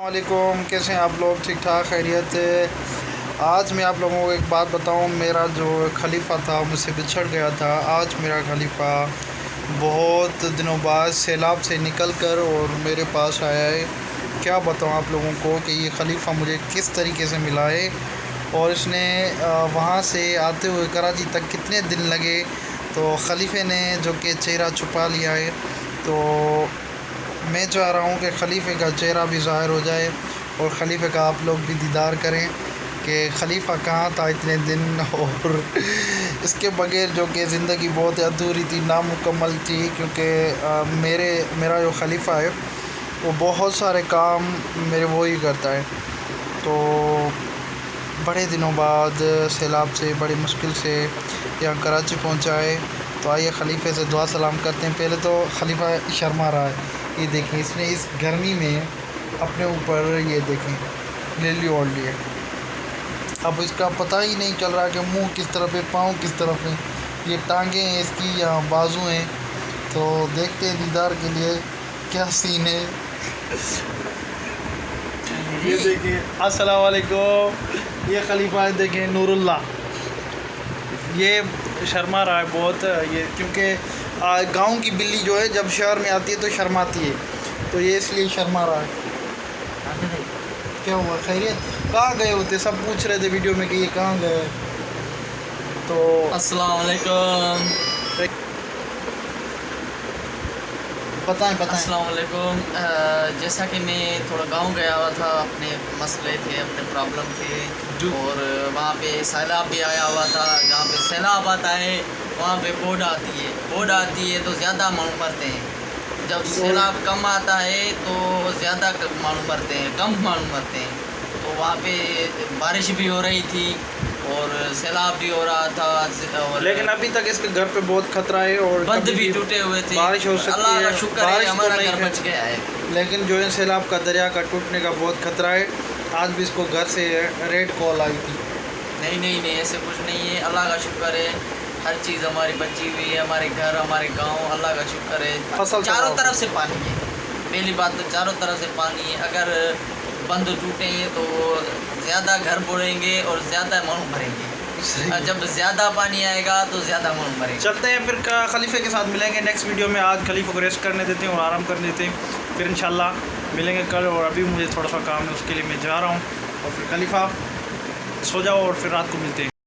السلام علیکم، کیسے ہیں آپ لوگ؟ ٹھیک ٹھاک، خیریت ہے؟ آج میں آپ لوگوں کو ایک بات بتاؤں. میرا جو خلیفہ تھا مجھ سے بچھڑ گیا تھا. آج میرا خلیفہ بہت دنوں بعد سیلاب سے نکل کر اور میرے پاس آیا ہے. کیا بتاؤں آپ لوگوں کو کہ یہ خلیفہ مجھے کس طریقے سے ملا ہے اور اس نے وہاں سے آتے ہوئے کراچی تک کتنے دن لگے. تو خلیفے نے جو کہ چہرہ چھپا لیا ہے، تو میں چاہ رہا ہوں کہ خلیفے کا چہرہ بھی ظاہر ہو جائے اور خلیفے کا آپ لوگ بھی دیدار کریں کہ خلیفہ کہاں تھا اتنے دن. اور اس کے بغیر جو کہ زندگی بہت ادھوری تھی، نامکمل تھی، کیونکہ میرا جو خلیفہ ہے وہ بہت سارے کام میرے وہی کرتا ہے. تو بڑے دنوں بعد سیلاب سے بڑی مشکل سے یہاں کراچی پہنچا ہے. تو آئیے خلیفے سے دعا سلام کرتے ہیں. پہلے تو خلیفہ شرما رہا ہے. یہ دیکھیں، اس نے اس گرمی میں اپنے اوپر یہ دیکھیں لیلی اوڑھ لی ہے. اب اس کا پتہ ہی نہیں چل رہا کہ منہ کس طرف ہے، پاؤں کس طرف ہیں. یہ ٹانگیں ہیں اس کی یا بازو ہیں. تو دیکھتے ہیں دیدار کے لیے کیا سین ہے. یہ دیکھیں، السلام علیکم. یہ خلیفہ ہے، دیکھیں، نور اللہ. یہ شرما رہا ہے بہت، یہ کیونکہ گاؤں کی بلی جو ہے جب شہر میں آتی ہے تو شرماتی ہے، تو یہ اس لیے شرما رہا ہے. کیا ہوا؟ خیریت؟ کہاں گئے ہوتے؟ سب پوچھ رہے تھے ویڈیو میں کہ یہ کہاں گئے. تو السلام علیکم. بتائیں. السلام علیکم. جیسا کہ میں تھوڑا گاؤں گیا ہوا تھا، اپنے مسئلے تھے، اپنے پرابلم تھے، اور وہاں پہ سیلاب بھی آیا ہوا تھا. جہاں پہ سیلاب آتا ہے وہاں پہ بوڑھ آتی ہے تو زیادہ معلوم پڑتے ہیں. جب سیلاب کم آتا ہے تو زیادہ معلوم پڑتے ہیں، کم معلوم پڑتے ہیں. تو وہاں پہ بارش بھی ہو رہی تھی اور سیلاب بھی ہو رہا تھا، لیکن ابھی تک اس کے گھر پہ بہت خطرہ ہے اور بند بھی ٹوٹے ہوئے تھے. بارش ہو سکتی ہے. اللہ کا شکر ہے ہمارا تو گھر نہیں بچ گیا ہے، لیکن جو ہے سیلاب کا دریا کا ٹوٹنے کا بہت خطرہ ہے. آج بھی اس کو گھر سے ریڈ کال آئی تھی. نہیں ایسے کچھ نہیں ہے. اللہ کا شکر ہے، ہر چیز ہماری بچی ہوئی ہے، ہمارے گھر، ہمارے گاؤں. اللہ کا شکر ہے. چاروں طرف سے پانی ہے. پہلی بات تو چاروں طرف سے پانی ہے. اگر بند ٹوٹیں گے تو زیادہ گھر بڑھیں گے اور زیادہ معلوم بھریں گے. جب زیادہ پانی آئے گا تو زیادہ معلوم بھریں گے. چلتے ہیں پھر خلیفے کے ساتھ ملیں گے نیکسٹ ویڈیو میں. آج خلیفے کو ریسٹ کرنے دیتے ہیں اور آرام کرنے دیتے ہیں. پھر انشاءاللہ ملیں گے کل. اور ابھی مجھے تھوڑا سا کام ہے، اس کے لیے میں جا رہا ہوں. اور پھر خلیفہ سو جاؤ اور پھر رات کو ملتے ہیں.